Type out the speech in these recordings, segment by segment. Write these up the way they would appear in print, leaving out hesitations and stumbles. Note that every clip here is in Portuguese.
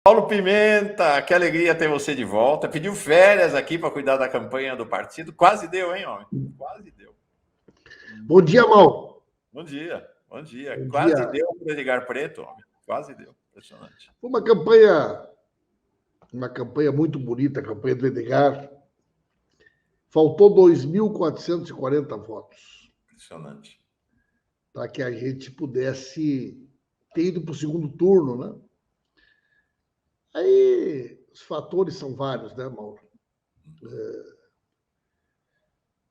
Paulo Pimenta, que alegria ter você de volta. Pediu férias aqui para cuidar da campanha do partido. Quase deu, hein, homem? Quase deu. Bom dia, Mal. Bom dia, bom dia. Bom Quase dia. deu para o Edgar Preto, homem. Quase deu. Impressionante. Foi uma campanha muito bonita, a campanha do Edgar. Faltou 2.440 votos. Impressionante. Para que a gente pudesse ter ido para o segundo turno, né? Aí os fatores são vários, né, Mauro?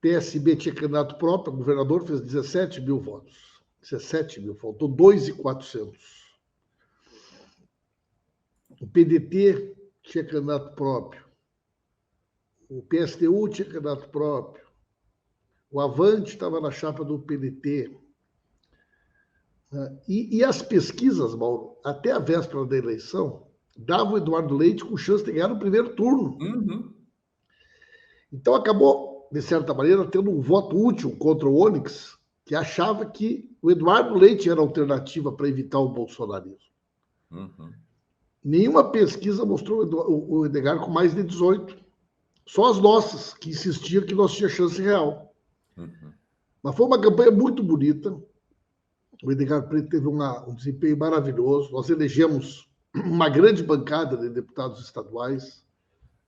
PSB tinha candidato próprio, o governador fez 17 mil votos. 17 mil, faltou 2.400. O PDT tinha candidato próprio. O PSTU tinha candidato próprio. O Avante estava na chapa do PDT. E as pesquisas, Mauro, até a véspera da eleição, davam o Eduardo Leite com chance de ganhar no primeiro turno. Uhum. Então acabou, de certa maneira, tendo um voto útil contra o Onyx, que achava que o Eduardo Leite era a alternativa para evitar o bolsonarismo. Uhum. Nenhuma pesquisa mostrou o Edgar com mais de 18. Só as nossas, que insistiam que nós tínhamos chance real. Uhum. Mas foi uma campanha muito bonita. O Edgar Preto teve um desempenho maravilhoso. Nós elegemos uma grande bancada de deputados estaduais,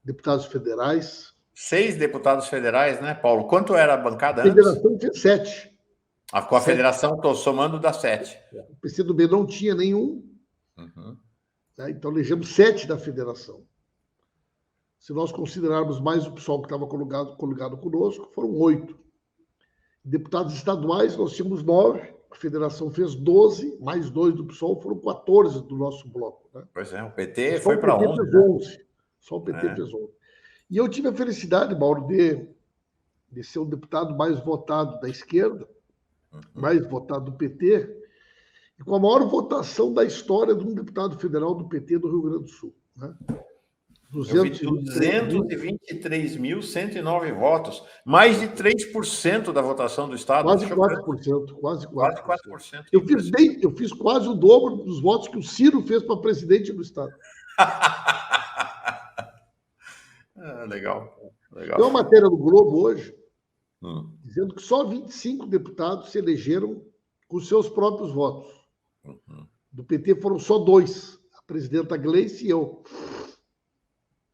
deputados federais. 6 deputados federais, né, Paulo? Quanto era a bancada A federação fez 7. Com a federação, estou somando das 7. O PCdoB não tinha nenhum. Uhum. Né? Então, elegemos 7 da federação. Se nós considerarmos mais o pessoal que estava coligado conosco, foram 8. Deputados estaduais, nós tínhamos 9. A federação fez 12, mais 2 do PSOL, foram 14 do nosso bloco. Né? Pois é, o PT foi para 11. Fez 11. Só o PT fez 11. E eu tive a felicidade, Mauro, de ser o deputado mais votado da esquerda, mais votado do PT, e com a maior votação da história de um deputado federal do PT do Rio Grande do Sul. Né? 223.109 votos, mais de 3% da votação do Estado. Quase 4%. Quase 4%. Eu fiz quase o dobro dos votos que o Ciro fez para presidente do Estado. Legal. Tem uma matéria do Globo hoje dizendo que só 25 deputados se elegeram com seus próprios votos. Do PT foram só 2, a presidenta Gleice e eu.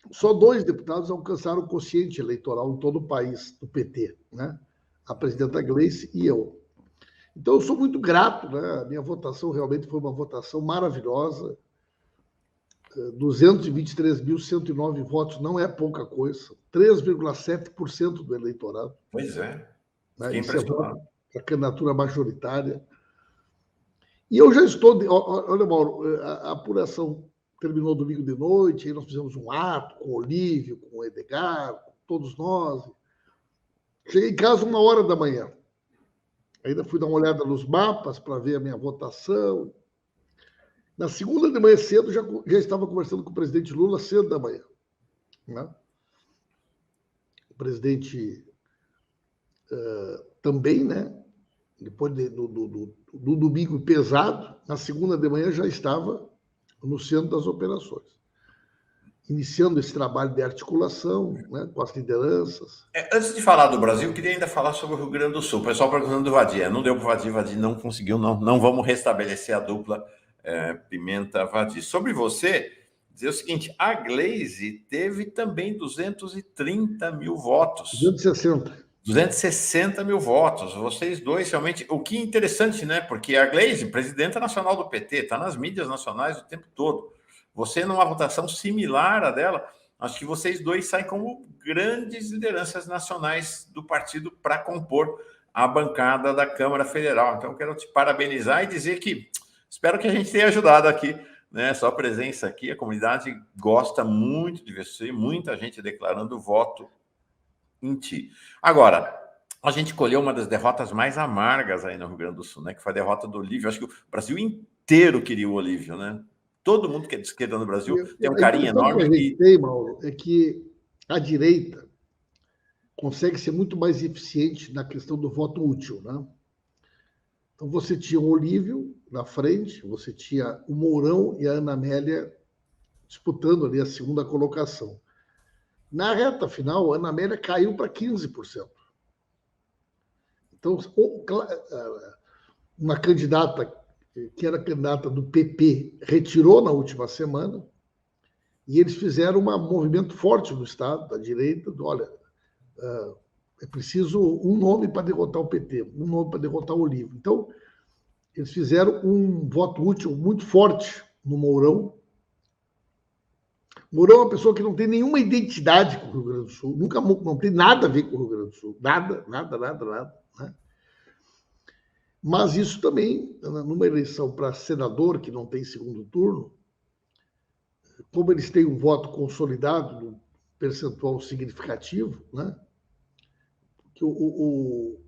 Só 2 deputados alcançaram o quociente eleitoral em todo o país do PT, né? A presidenta Gleice e eu. Então, eu sou muito grato, né? A minha votação realmente foi uma votação maravilhosa. 223.109 votos não é pouca coisa. 3,7% do eleitorado. Pois é. Né? Isso é voto para a candidatura majoritária. E eu já estou... Olha, Mauro, a apuração terminou domingo de noite, aí nós fizemos um ato com o Olívio, com o Edgar, com todos nós. Cheguei em casa 1h da manhã. Ainda fui dar uma olhada nos mapas para ver a minha votação. Na segunda de manhã cedo, já estava conversando com o presidente Lula cedo da manhã. Né? O presidente também, né? Depois do domingo pesado, na segunda de manhã já estava no centro das operações, iniciando esse trabalho de articulação, né, com as lideranças. Antes de falar do Brasil, eu queria ainda falar sobre o Rio Grande do Sul. O pessoal perguntando do Vadia. Não deu para o Vadia não conseguiu, não vamos restabelecer a dupla Pimenta-Vadia. Sobre você, dizer o seguinte, a Gleisi teve também 230 mil votos. 260 mil votos. Vocês dois, realmente... O que é interessante, né? Porque a Gleisi, presidenta nacional do PT, está nas mídias nacionais o tempo todo. Você, numa votação similar à dela, acho que vocês dois saem como grandes lideranças nacionais do partido para compor a bancada da Câmara Federal. Então, eu quero te parabenizar e dizer que espero que a gente tenha ajudado aqui, né? Sua presença aqui, a comunidade gosta muito de você, muita gente declarando voto em ti. Agora, a gente colheu uma das derrotas mais amargas aí no Rio Grande do Sul, né? Que foi a derrota do Olívio. Acho que o Brasil inteiro queria o Olívio, né? Todo mundo que é de esquerda no Brasil tem um carinho enorme. O que a gente tem, Mauro, é que a direita consegue ser muito mais eficiente na questão do voto útil, né? Então, você tinha o Olívio na frente, você tinha o Mourão e a Ana Amélia disputando ali a segunda colocação. Na reta final, a Ana Amélia caiu para 15%. Então, uma candidata que era candidata do PP retirou na última semana e eles fizeram um movimento forte no Estado, da direita, olha, é preciso um nome para derrotar o PT, um nome para derrotar o Olívio. Então, eles fizeram um voto útil muito forte no Mourão. Mourão é uma pessoa que não tem nenhuma identidade com o Rio Grande do Sul, nunca, não tem nada a ver com o Rio Grande do Sul, nada. Né? Mas isso também, numa eleição para senador, que não tem segundo turno, como eles têm um voto consolidado, um percentual significativo, né? Que o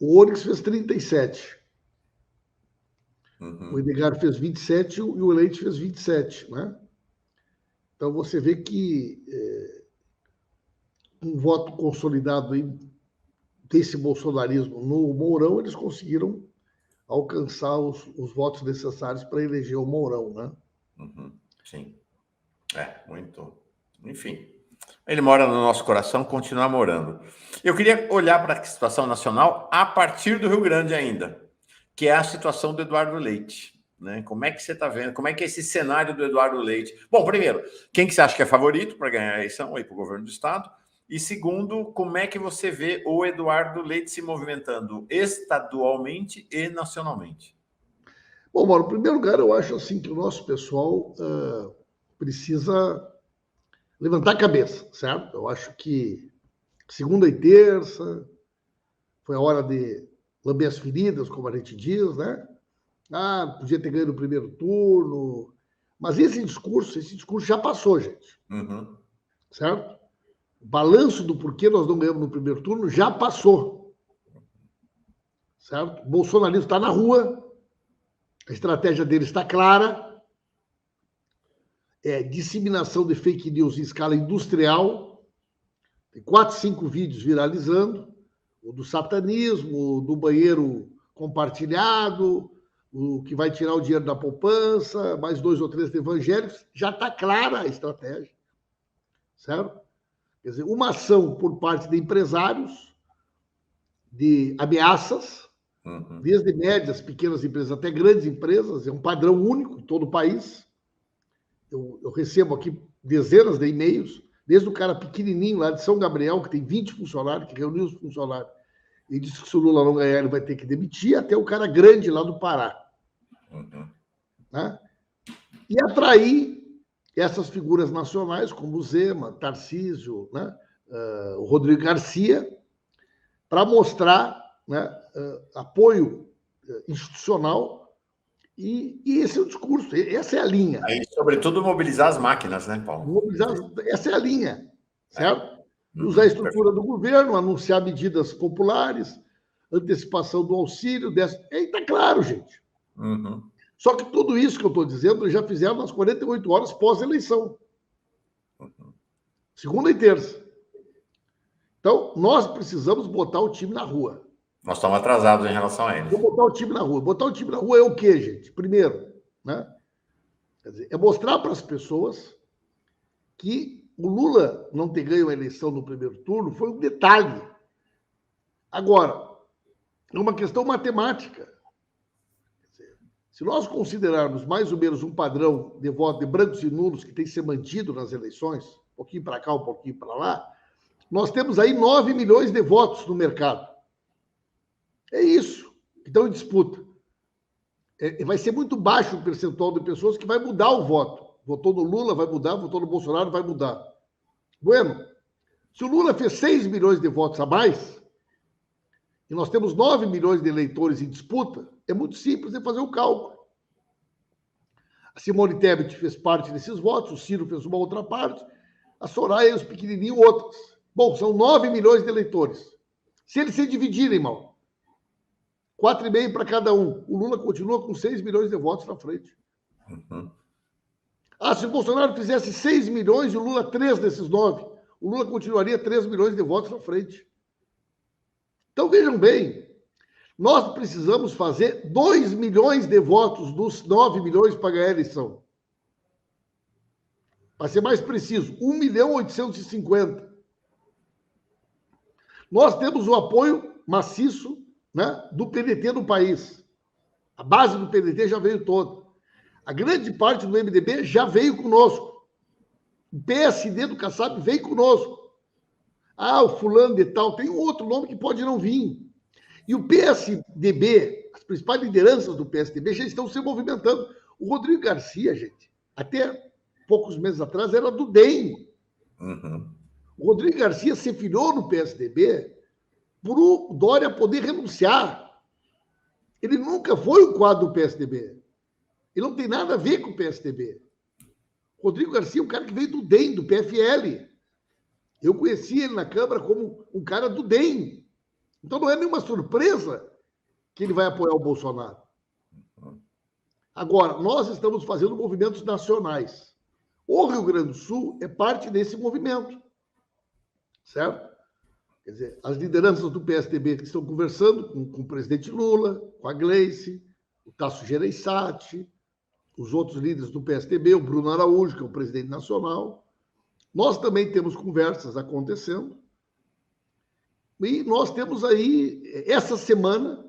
Onyx fez 37. O Edgar fez 27 e o Leite fez 27, né? Então você vê que um voto consolidado desse bolsonarismo no Mourão, eles conseguiram alcançar os votos necessários para eleger o Mourão, né? Sim. Muito. Enfim. Ele mora no nosso coração, continua morando. Eu queria olhar para a situação nacional a partir do Rio Grande ainda, que é a situação do Eduardo Leite. Né? Como é que você está vendo? Como é que é esse cenário do Eduardo Leite? Bom, primeiro, quem que você acha que é favorito para ganhar a eleição aí para o governo do Estado? E segundo, como é que você vê o Eduardo Leite se movimentando estadualmente e nacionalmente? Bom, Mauro, em primeiro lugar, eu acho assim que o nosso pessoal precisa levantar a cabeça, certo? Eu acho que segunda e terça foi a hora de lamber as feridas, como a gente diz, né? Podia ter ganho no primeiro turno. Mas esse discurso já passou, gente. Certo? O balanço do porquê nós não ganhamos no primeiro turno já passou. Certo? O bolsonarismo está na rua, a estratégia dele está clara, é disseminação de fake news em escala industrial, tem 4, 5 vídeos viralizando, o do satanismo, o do banheiro compartilhado, o que vai tirar o dinheiro da poupança, mais 2 ou 3 evangélicos, já está clara a estratégia, certo? Quer dizer, uma ação por parte de empresários, de ameaças, desde médias, pequenas empresas até grandes empresas, é um padrão único em todo o país. Eu recebo aqui dezenas de e-mails, desde o cara pequenininho lá de São Gabriel, que tem 20 funcionários, que reuniu os funcionários e disse que se o Lula não ganhar, ele vai ter que demitir, até o cara grande lá do Pará. Né? E atrair essas figuras nacionais, como o Zema, Tarcísio, né? O Rodrigo Garcia, para mostrar, né, apoio institucional, e esse é o discurso, essa é a linha. Aí, sobretudo, mobilizar as máquinas, né, Paulo? Essa é a linha, certo? Usar a estrutura do governo, anunciar medidas populares, antecipação do auxílio, aí está claro, gente. Só que tudo isso que eu estou dizendo, eles já fizeram nas 48 horas pós-eleição. Segunda e terça. Então, nós precisamos botar o time na rua. Nós estamos atrasados em relação a eles. Vou botar o time na rua. Botar o time na rua é o quê, gente? Primeiro, né? Quer dizer, é mostrar para as pessoas que o Lula não ter ganho a eleição no primeiro turno foi um detalhe. Agora, é uma questão matemática. Se nós considerarmos mais ou menos um padrão de voto de brancos e nulos que tem que ser mantido nas eleições, um pouquinho para cá, um pouquinho para lá, nós temos aí 9 milhões de votos no mercado. É isso que estão em disputa. Vai ser muito baixo o percentual de pessoas que vai mudar o voto. Votou no Lula, vai mudar. Votou no Bolsonaro, vai mudar. Bueno, se o Lula fez 6 milhões de votos a mais, e nós temos 9 milhões de eleitores em disputa, é muito simples de fazer o cálculo. A Simone Tebet fez parte desses votos, o Ciro fez uma outra parte, a Soraya e os pequenininhos outras. Bom, são 9 milhões de eleitores. Se eles se dividirem, mal, 4,5 para cada um, o Lula continua com 6 milhões de votos na frente. Se o Bolsonaro fizesse 6 milhões e o Lula 3 desses 9, o Lula continuaria 3 milhões de votos na frente. Então, vejam bem, nós precisamos fazer 2 milhões de votos dos 9 milhões para ganhar a eleição. Para ser mais preciso, 1.850.000. Nós temos o apoio maciço, né, do PDT no país. A base do PDT já veio toda. A grande parte do MDB já veio conosco. O PSD do Kassab veio conosco. Ah, o fulano de tal, tem um outro nome que pode não vir. E o PSDB, as principais lideranças do PSDB já estão se movimentando. O Rodrigo Garcia, gente, até poucos meses atrás, era do DEM. Uhum. O Rodrigo Garcia se filiou no PSDB por o Dória poder renunciar. Ele nunca foi um quadro do PSDB. Ele não tem nada a ver com o PSDB. O Rodrigo Garcia é um cara que veio do DEM, do PFL. Eu conheci ele na Câmara como um cara do DEM. Então não é nenhuma surpresa que ele vai apoiar o Bolsonaro. Agora, nós estamos fazendo movimentos nacionais. O Rio Grande do Sul é parte desse movimento. Certo? Quer dizer, as lideranças do PSDB que estão conversando com o presidente Lula, com a Gleice, o Tasso Gereissati, os outros líderes do PSDB, o Bruno Araújo, que é o presidente nacional. Nós também temos conversas acontecendo. E nós temos aí, essa semana,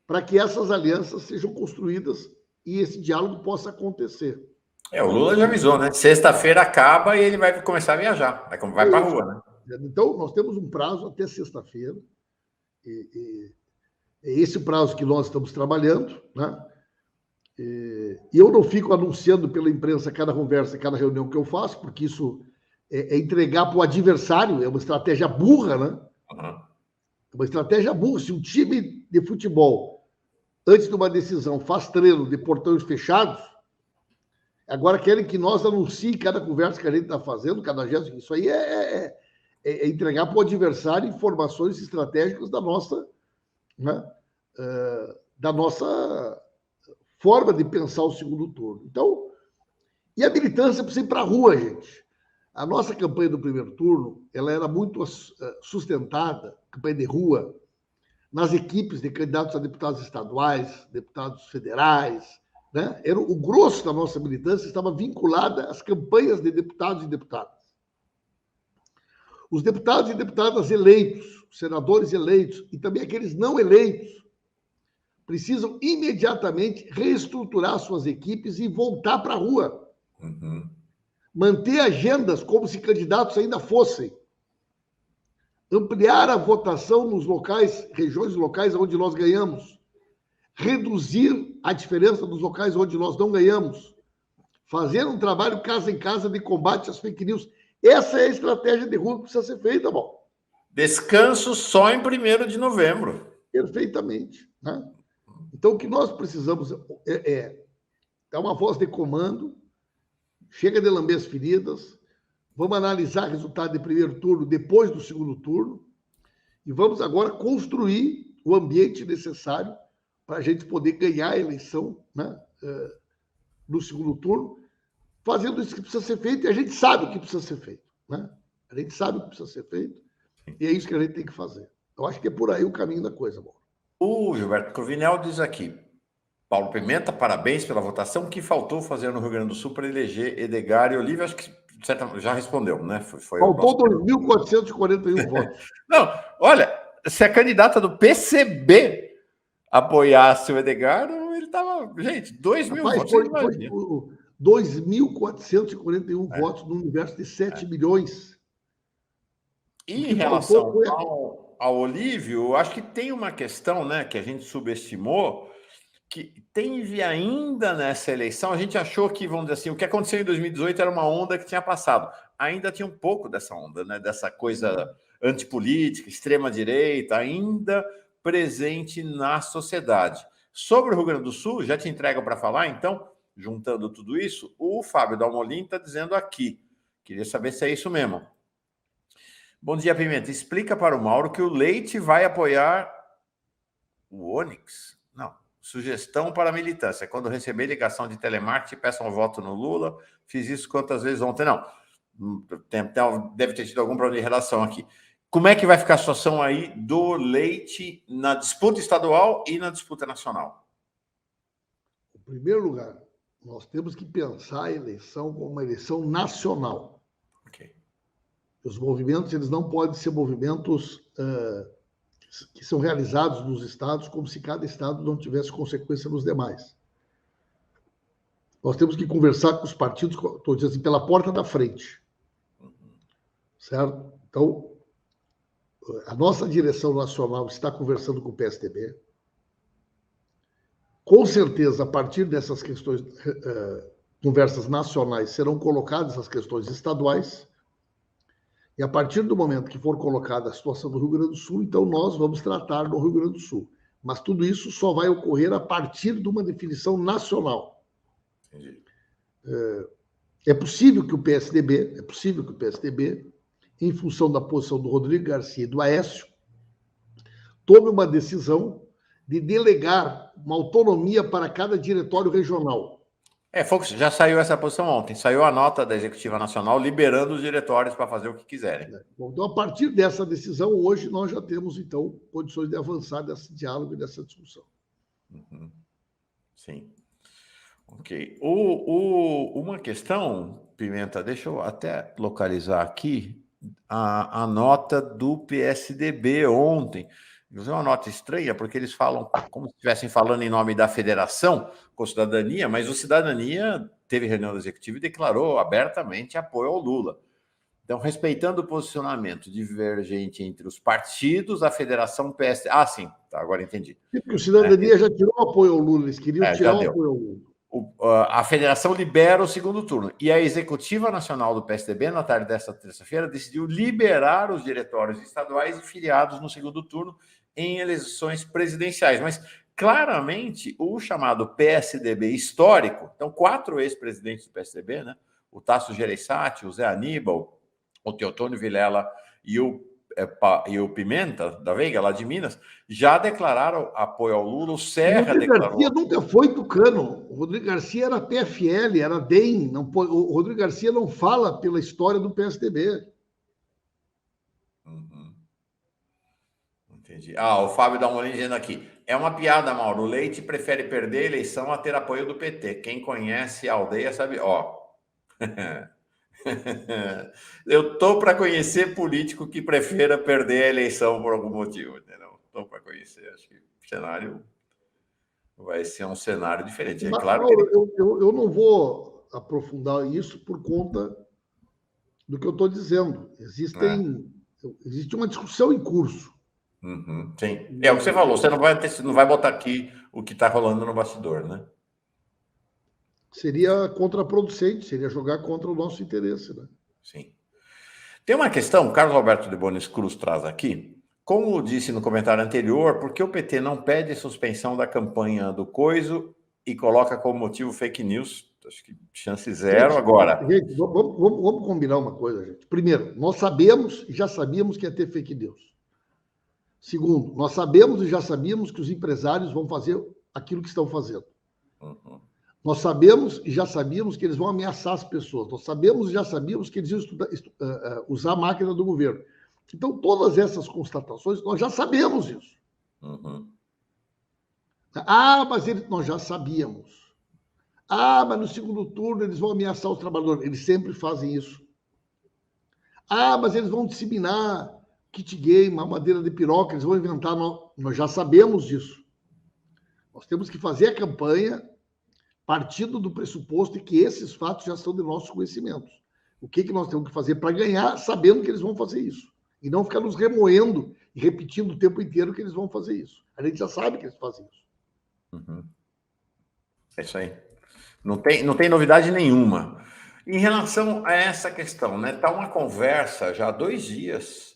para que essas alianças sejam construídas e esse diálogo possa acontecer. O Lula já avisou, né? Sexta-feira acaba e ele vai começar a viajar. Vai para a rua, né? Então, nós temos um prazo até sexta-feira. E é esse prazo que nós estamos trabalhando, né? E eu não fico anunciando pela imprensa cada conversa, cada reunião que eu faço, porque isso é entregar para o adversário, é uma estratégia burra, né? Uhum. É uma estratégia burra. Se um time de futebol, antes de uma decisão, faz treino de portões fechados, agora querem que nós anuncie cada conversa que a gente está fazendo, cada gesto. Isso aí é entregar para o adversário informações estratégicas da nossa, né, da nossa forma de pensar o segundo turno. Então, e a militância precisa ir para a rua, gente. A nossa campanha do primeiro turno, ela era muito sustentada, campanha de rua, nas equipes de candidatos a deputados estaduais, deputados federais, né? O grosso da nossa militância estava vinculada às campanhas de deputados e deputadas. Os deputados e deputadas eleitos, os senadores eleitos e também aqueles não eleitos, precisam imediatamente reestruturar suas equipes e voltar para a rua. Uhum. Manter agendas como se candidatos ainda fossem. Ampliar a votação nos locais, regiões locais onde nós ganhamos. Reduzir a diferença dos locais onde nós não ganhamos. Fazer um trabalho casa em casa de combate às fake news. Essa é a estratégia de rua que precisa ser feita, bom. Descanso só em 1º de novembro. Perfeitamente. Né? Então, o que nós precisamos é dar uma voz de comando, chega de lamber as feridas, vamos analisar o resultado de primeiro turno depois do segundo turno e vamos agora construir o ambiente necessário para a gente poder ganhar a eleição, né, no segundo turno, fazendo isso que precisa ser feito, e a gente sabe o que precisa ser feito. Né? A gente sabe o que precisa ser feito, e é isso que a gente tem que fazer. Eu acho que é por aí o caminho da coisa, Mauro. O Gilberto Cruvinel diz aqui, Paulo Pimenta, parabéns pela votação. O que faltou fazer no Rio Grande do Sul para eleger Edgar e Olívio? Acho que já respondeu, né? Faltou 2.441 votos. Não, olha, se a candidata do PCB apoiasse o Edgar, ele estava... Gente, 2.000 votos. Foi 2.441 votos no universo de 7 milhões. E em relação ao Olívio, eu acho que tem uma questão, né, que a gente subestimou, que teve ainda nessa eleição, a gente achou que, vamos dizer assim, o que aconteceu em 2018 era uma onda que tinha passado. Ainda tinha um pouco dessa onda, né, dessa coisa antipolítica, extrema-direita, ainda presente na sociedade. Sobre o Rio Grande do Sul, já te entrego para falar, então, juntando tudo isso, o Fábio Dalmolin está dizendo aqui, queria saber se é isso mesmo. Bom dia, Pimenta. Explica para o Mauro que o Leite vai apoiar o Onyx? Não. Sugestão para a militância. Quando receber ligação de telemarketing, peçam um voto no Lula. Fiz isso quantas vezes ontem? Não. Deve ter tido algum problema de relação aqui. Como é que vai ficar a situação aí do Leite na disputa estadual e na disputa nacional? Em primeiro lugar, Nós temos que pensar a eleição como uma eleição nacional. Ok. Os movimentos, eles não podem ser movimentos que são realizados nos estados como se cada estado não tivesse consequência nos demais. Nós temos que conversar com os partidos, estou dizendo assim, pela porta da frente. Certo? Então, a nossa direção nacional está conversando com o PSDB. Com certeza, a partir dessas questões, conversas nacionais, serão colocadas as questões estaduais. E a partir do momento que for colocada a situação do Rio Grande do Sul, então nós vamos tratar do Rio Grande do Sul. Mas tudo isso só vai ocorrer a partir de uma definição nacional. Entendi. É possível que o PSDB, em função da posição do Rodrigo Garcia e do Aécio, tome uma decisão de delegar uma autonomia para cada diretório regional. Fux, já saiu essa posição ontem. Saiu a nota da Executiva Nacional liberando os diretórios para fazer o que quiserem. Bom, então, a partir dessa decisão, hoje nós já temos, então, condições de avançar nesse diálogo e nessa discussão. Uhum. Sim. Ok. Uma questão, Pimenta, deixa eu até localizar aqui a nota do PSDB ontem. É uma nota estranha, porque eles falam como se estivessem falando em nome da federação com Cidadania, mas o Cidadania teve reunião do Executivo e declarou abertamente apoio ao Lula. Então, respeitando o posicionamento divergente entre os partidos, a federação PSD... Ah, sim, tá, agora entendi. Porque o Cidadania já tirou o apoio ao Lula, eles queriam tirar o apoio ao Lula. A federação libera o segundo turno. E a Executiva Nacional do PSDB, na tarde desta terça-feira, decidiu liberar os diretórios estaduais e filiados no segundo turno em eleições presidenciais. Mas, claramente, o chamado PSDB histórico, então, 4 ex-presidentes do PSDB, né? O Tasso Gereissati, o Zé Aníbal, o Teotônio Vilela e o Pimenta, da Veiga, lá de Minas, já declararam apoio ao Lula. O Serra declarou... Garcia nunca foi tucano. O Rodrigo Garcia era PFL, era DEM. O Rodrigo Garcia não fala pela história do PSDB. Uhum. Entendi. O Fábio dá uma olhada dizendo aqui. É uma piada, Mauro. O Leite prefere perder a eleição a ter apoio do PT. Quem conhece a aldeia sabe... Eu tô para conhecer político que prefira perder a eleição por algum motivo, entendeu? Tô para conhecer. Acho que o cenário vai ser um cenário diferente. É claro que eu não vou aprofundar isso por conta do que eu estou dizendo. Existe uma discussão em curso. Uhum, sim. É o que você falou. Você não vai botar aqui o que está rolando no bastidor, né? Seria contraproducente, seria jogar contra o nosso interesse, né? Sim. Tem uma questão, o Carlos Alberto de Bonis Cruz traz aqui. Como disse no comentário anterior, por que o PT não pede suspensão da campanha do Coiso e coloca como motivo fake news? Acho que chance zero agora. Gente, vamos combinar uma coisa, gente. Primeiro, nós sabemos e já sabíamos que ia ter fake news. Segundo, nós sabemos e já sabíamos que os empresários vão fazer aquilo que estão fazendo. Uhum. Nós sabemos e já sabíamos que eles vão ameaçar as pessoas. Nós sabemos e já sabíamos que eles iam usar a máquina do governo. Então, todas essas constatações, nós já sabemos isso. Uhum. Mas nós já sabíamos. Mas no segundo turno eles vão ameaçar os trabalhadores. Eles sempre fazem isso. Mas eles vão disseminar kit gay, mamadeira de piroca, eles vão inventar. Nós já sabemos disso. Nós temos que fazer a campanha partindo do pressuposto de que esses fatos já são de nossos conhecimentos. O que nós temos que fazer para ganhar, sabendo que eles vão fazer isso. E não ficar nos remoendo e repetindo o tempo inteiro que eles vão fazer isso. A gente já sabe que eles fazem isso. Uhum. É isso aí. Não tem novidade nenhuma. Em relação a essa questão, né? Está uma conversa já há 2 dias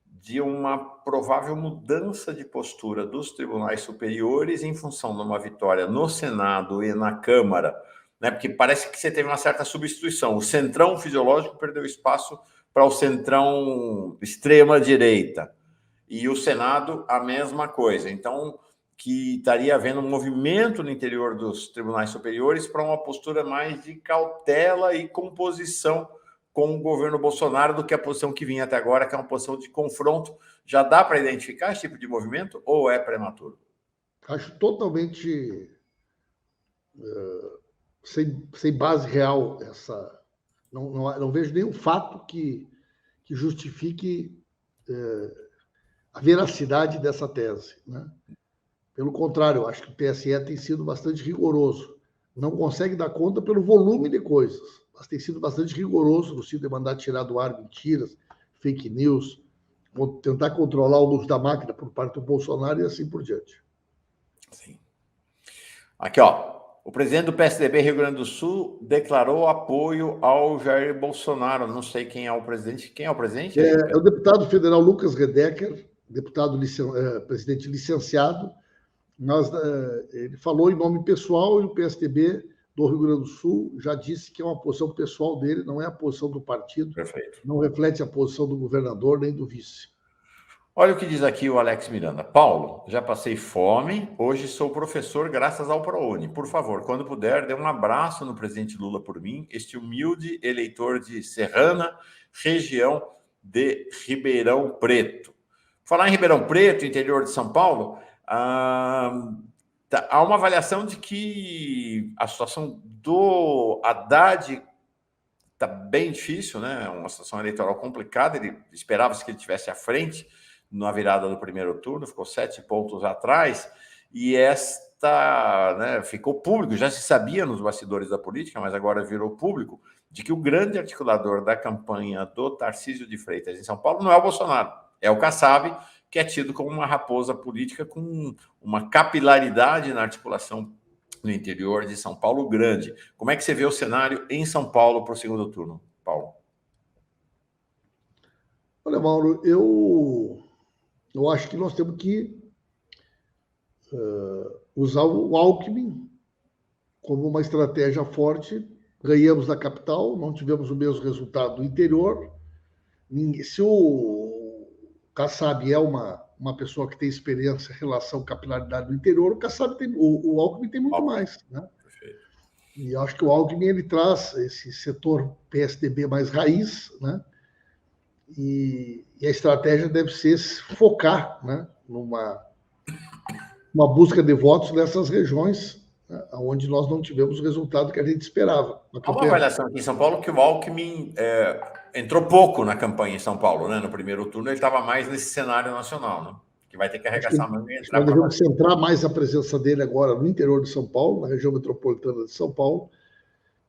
de uma provável mudança de postura dos tribunais superiores em função de uma vitória no Senado e na Câmara, né? Porque parece que você teve uma certa substituição. O centrão fisiológico perdeu espaço para o centrão extrema-direita. E o Senado, a mesma coisa. Então, que estaria havendo um movimento no interior dos tribunais superiores para uma postura mais de cautela e composição com o governo Bolsonaro do que a posição que vinha até agora, que é uma posição de confronto. Já dá para identificar esse tipo de movimento ou é prematuro? Acho totalmente sem base real essa. Não vejo nenhum fato que justifique a veracidade dessa tese, né? Pelo contrário, eu acho que o TSE tem sido bastante rigoroso. Não consegue dar conta pelo volume de coisas, mas tem sido bastante rigoroso no sentido de mandar tirar do ar mentiras, fake news, tentar controlar o uso da máquina por parte do Bolsonaro e assim por diante. Sim. Aqui, ó. O presidente do PSDB Rio Grande do Sul declarou apoio ao Jair Bolsonaro. Não sei quem é o presidente. Quem é o presidente? É o deputado federal Lucas Redecker, deputado presidente licenciado, mas ele falou em nome pessoal e o PSDB do Rio Grande do Sul já disse que é uma posição pessoal dele, não é a posição do partido. Perfeito. Não reflete a posição do governador nem do vice. Olha o que diz aqui o Alex Miranda. Paulo, já passei fome, hoje sou professor graças ao ProUni. Por favor, quando puder, dê um abraço no presidente Lula por mim, este humilde eleitor de Serrana, região de Ribeirão Preto. Falar em Ribeirão Preto, interior de São Paulo, há uma avaliação de que a situação do Haddad está bem difícil, né? É uma situação eleitoral complicada, ele esperava-se que ele estivesse à frente na virada do primeiro turno, ficou 7 pontos atrás, e ficou público, já se sabia nos bastidores da política, mas agora virou público, de que o grande articulador da campanha do Tarcísio de Freitas em São Paulo não é o Bolsonaro, é o Kassab, que é tido como uma raposa política com uma capilaridade na articulação no interior de São Paulo grande. Como é que você vê o cenário em São Paulo para o segundo turno, Paulo? Olha, Mauro, eu acho que nós temos que usar o Alckmin como uma estratégia forte. Ganhamos na capital, não tivemos o mesmo resultado do interior. Se o Kassab é uma pessoa que tem experiência em relação à capilaridade do interior, o Alckmin tem muito mais, né? Perfeito. E acho que o Alckmin ele traz esse setor PSDB mais raiz, né? E a estratégia deve ser focar, né, numa busca de votos nessas regiões, né, onde nós não tivemos o resultado que a gente esperava. Há uma avaliação aqui em São Paulo que o Alckmin entrou pouco na campanha em São Paulo, né? No primeiro turno ele estava mais nesse cenário nacional, né? Que vai ter que arregaçar mais e entrar. Nós devemos centrar mais a presença dele agora no interior de São Paulo, na região metropolitana de São Paulo,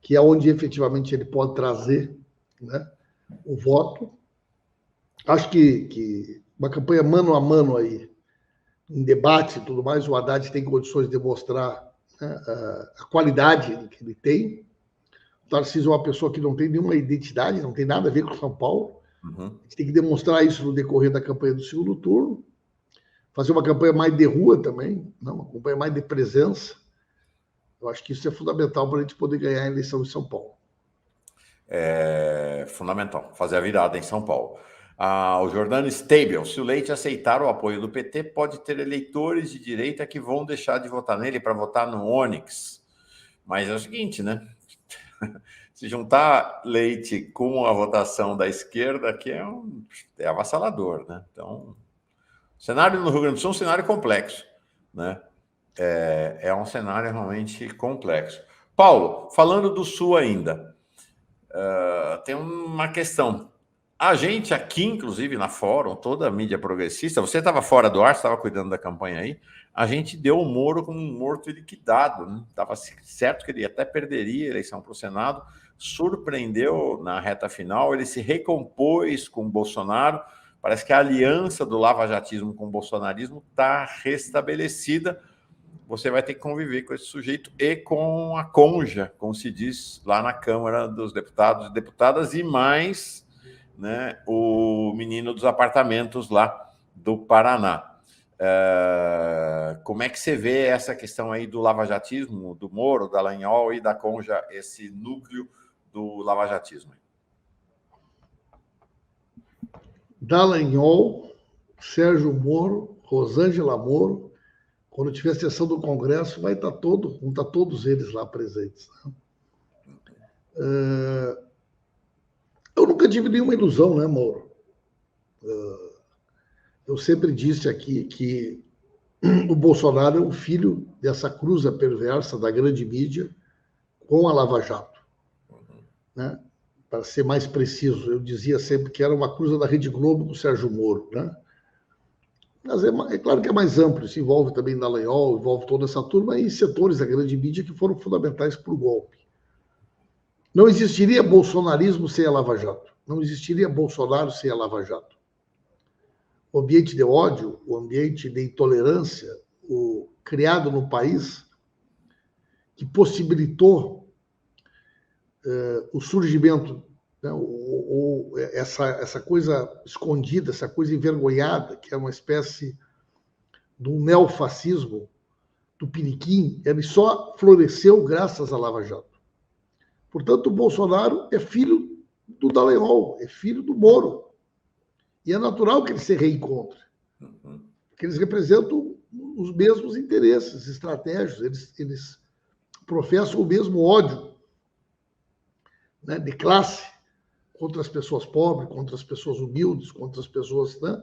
que é onde efetivamente ele pode trazer, né, o voto. Acho que uma campanha mano a mano aí, em debate e tudo mais, o Haddad tem condições de mostrar, né, a qualidade que ele tem. O Tarcísio é uma pessoa que não tem nenhuma identidade, não tem nada a ver com São Paulo. Uhum. A gente tem que demonstrar isso no decorrer da campanha do segundo turno. Fazer uma campanha mais de rua também, não, uma campanha mais de presença. Eu acho que isso é fundamental para a gente poder ganhar a eleição em São Paulo. É fundamental, fazer a virada em São Paulo. O Jordano Stable, se o Leite aceitar o apoio do PT, pode ter eleitores de direita que vão deixar de votar nele para votar no Onyx. Mas é o seguinte, né? Se juntar Leite com a votação da esquerda, aqui é avassalador, né? Então, o cenário no Rio Grande do Sul é um cenário complexo, né? É um cenário realmente complexo. Paulo, falando do Sul ainda, tem uma questão. A gente aqui, inclusive na Fórum, toda a mídia progressista, você estava fora do ar, estava cuidando da campanha aí, a gente deu o Moro como um morto liquidado, né? Estava certo que ele até perderia a eleição para o Senado, surpreendeu na reta final, ele se recompôs com o Bolsonaro, parece que a aliança do lavajatismo com o bolsonarismo está restabelecida. Você vai ter que conviver com esse sujeito e com a conja, como se diz lá na Câmara dos Deputados e Deputadas, e mais, né, o menino dos apartamentos lá do Paraná. Como é que você vê essa questão aí do lavajatismo, do Moro, da Dallagnol e da conja, esse núcleo do lavajatismo? Dallagnol, Sérgio Moro, Rosângela Moro. Quando tiver sessão do Congresso, vão estar todos eles lá presentes. Eu nunca tive nenhuma ilusão, né, Mauro? Eu sempre disse aqui que o Bolsonaro é um filho dessa cruza perversa da grande mídia com a Lava Jato, né? Para ser mais preciso, eu dizia sempre que era uma cruza da Rede Globo com o Sérgio Moro, né? Mas é claro que é mais amplo, isso envolve também Dallagnol, envolve toda essa turma e setores da grande mídia que foram fundamentais para o golpe. Não existiria bolsonarismo sem a Lava Jato. Não existiria Bolsonaro sem a Lava Jato. O ambiente de ódio, o ambiente de intolerância, criado no país, que possibilitou o surgimento, né, essa coisa escondida, essa coisa envergonhada, que é uma espécie de um neofascismo do Piniquim, ele só floresceu graças à Lava Jato. Portanto, o Bolsonaro é filho do Dallagnol, é filho do Moro. E é natural que eles se reencontrem, porque eles representam os mesmos interesses estratégicos, eles professam o mesmo ódio, né, de classe contra as pessoas pobres, contra as pessoas humildes, contra as pessoas... Né?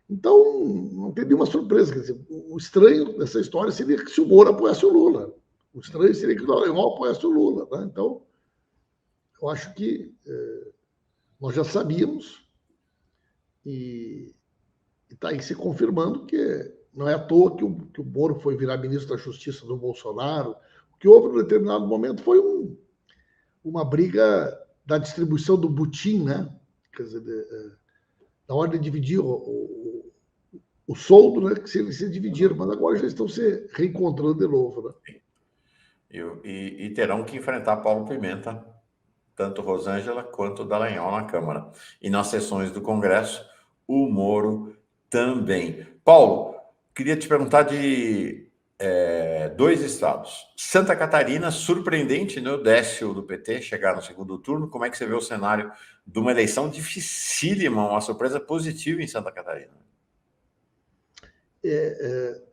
Então, não tem nenhuma surpresa. Quer dizer, o estranho dessa história seria que se o Moro apoiasse o Lula. O estranho seria que o Dallagnol apoiasse o Lula. Né? Então, eu acho que nós já sabíamos e está aí se confirmando que não é à toa que o Moro foi virar ministro da Justiça do Bolsonaro. O que houve, num determinado momento, foi uma briga da distribuição do butim, né? Quer dizer, na hora de dividir o soldo, né? Que eles se dividiram, mas agora já estão se reencontrando de novo, né? E terão que enfrentar Paulo Pimenta, tanto Rosângela quanto Dallagnol na Câmara. E nas sessões do Congresso, o Moro também. Paulo, queria te perguntar de dois estados. Santa Catarina, surpreendente, né? O Décio do PT chegar no segundo turno. Como é que você vê o cenário de uma eleição dificílima, uma surpresa positiva em Santa Catarina?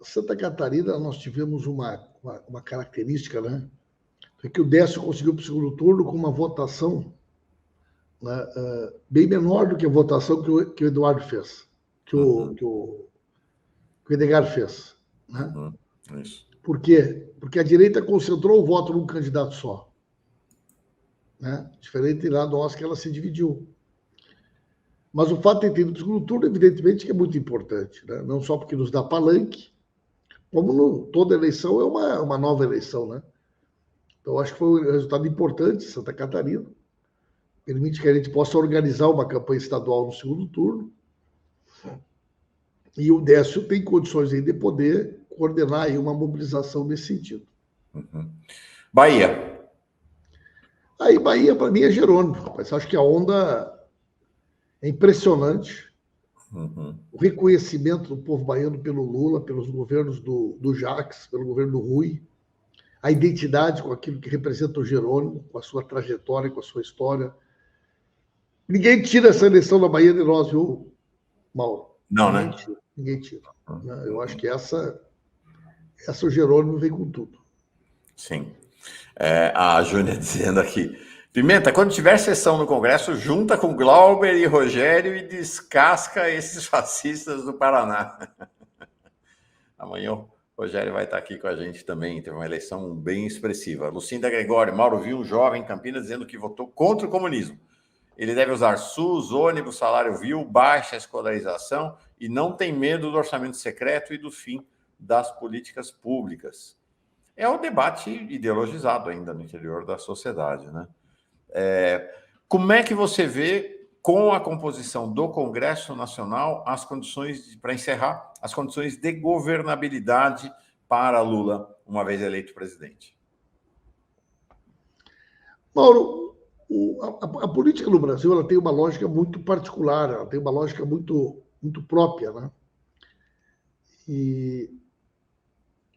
Santa Catarina, nós tivemos uma característica, né? É que o Décio conseguiu para o segundo turno com uma votação, né, bem menor do que a votação que o Eduardo fez, que o Edgar fez. Né? Isso. Por quê? Porque a direita concentrou o voto num candidato só. Né? Diferente lá do nosso, que ela se dividiu. Mas o fato de ter ido para o segundo turno, evidentemente, que é muito importante. Né? Não só porque nos dá palanque, como toda eleição é uma nova eleição. Né? Então, acho que foi um resultado importante, Santa Catarina. Permite que a gente possa organizar uma campanha estadual no segundo turno. E o Décio tem condições aí de poder coordenar aí uma mobilização nesse sentido. Bahia. Aí, Bahia, para mim, é Jerônimo. Rapaz. Acho que a onda é impressionante. O reconhecimento do povo baiano pelo Lula, pelos governos do Jacques, pelo governo do Rui. A identidade com aquilo que representa o Jerônimo, com a sua trajetória, com a sua história. Ninguém tira essa eleição da Bahia de nós, viu, Mauro? Não, ninguém né? Tira, ninguém tira. Eu acho que essa o Jerônimo vem com tudo. Sim. A Júnia dizendo aqui, Pimenta, quando tiver sessão no Congresso, junta com Glauber e Rogério e descasca esses fascistas do Paraná. Amanhã o Rogério vai estar aqui com a gente também. Teve uma eleição bem expressiva. Lucinda Gregório, Mauro viu um jovem em Campinas dizendo que votou contra o comunismo. Ele deve usar SUS, ônibus, salário vil, baixa escolarização e não tem medo do orçamento secreto e do fim das políticas públicas. É o debate ideologizado ainda no interior da sociedade, né? Como é que você vê, com a composição do Congresso Nacional, as condições, para encerrar, as condições de governabilidade para Lula, uma vez eleito presidente? Mauro, a política no Brasil ela tem uma lógica muito particular, ela tem uma lógica muito, muito própria, né? E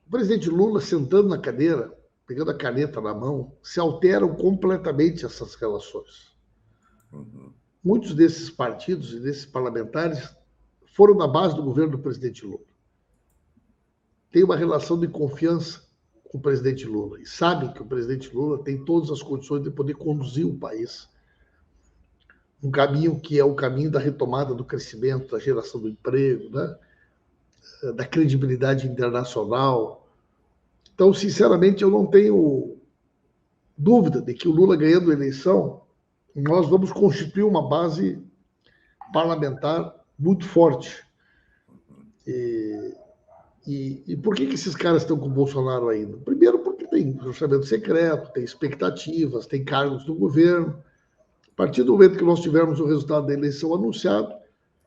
o presidente Lula, sentando na cadeira, pegando a caneta na mão, se alteram completamente essas relações. Muitos desses partidos e desses parlamentares foram da base do governo do presidente Lula. Tem uma relação de confiança com o presidente Lula e sabem que o presidente Lula tem todas as condições de poder conduzir o país um caminho que é o caminho da retomada do crescimento, da geração do emprego, né? Da credibilidade internacional. Então, sinceramente, eu não tenho dúvida de que o Lula ganhando a eleição, nós vamos constituir uma base parlamentar muito forte. E por que esses caras estão com o Bolsonaro ainda? Primeiro, porque tem orçamento secreto, tem expectativas, tem cargos do governo. A partir do momento que nós tivermos o resultado da eleição anunciado,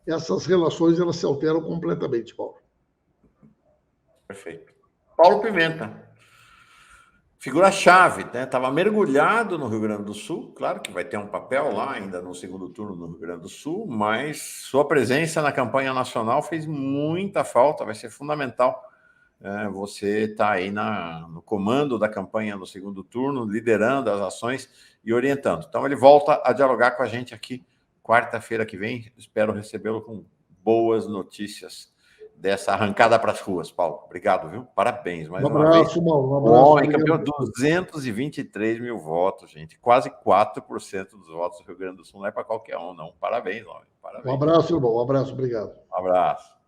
essas relações elas se alteram completamente, Paulo. Perfeito. Paulo Pimenta, figura-chave, né? Estava mergulhado no Rio Grande do Sul, claro que vai ter um papel lá ainda no segundo turno no Rio Grande do Sul, mas sua presença na campanha nacional fez muita falta, vai ser fundamental. Você está aí no comando da campanha no segundo turno, liderando as ações e orientando. Então, ele volta a dialogar com a gente aqui quarta-feira que vem. Espero recebê-lo com boas notícias dessa arrancada para as ruas, Paulo. Obrigado, viu? Parabéns, mais uma vez. Um abraço. Homem, campeão, 223 mil votos, gente. Quase 4% dos votos do Rio Grande do Sul. Não é para qualquer um, não. Parabéns, homem. Parabéns. Um abraço, irmão. Um abraço. Obrigado. Um abraço.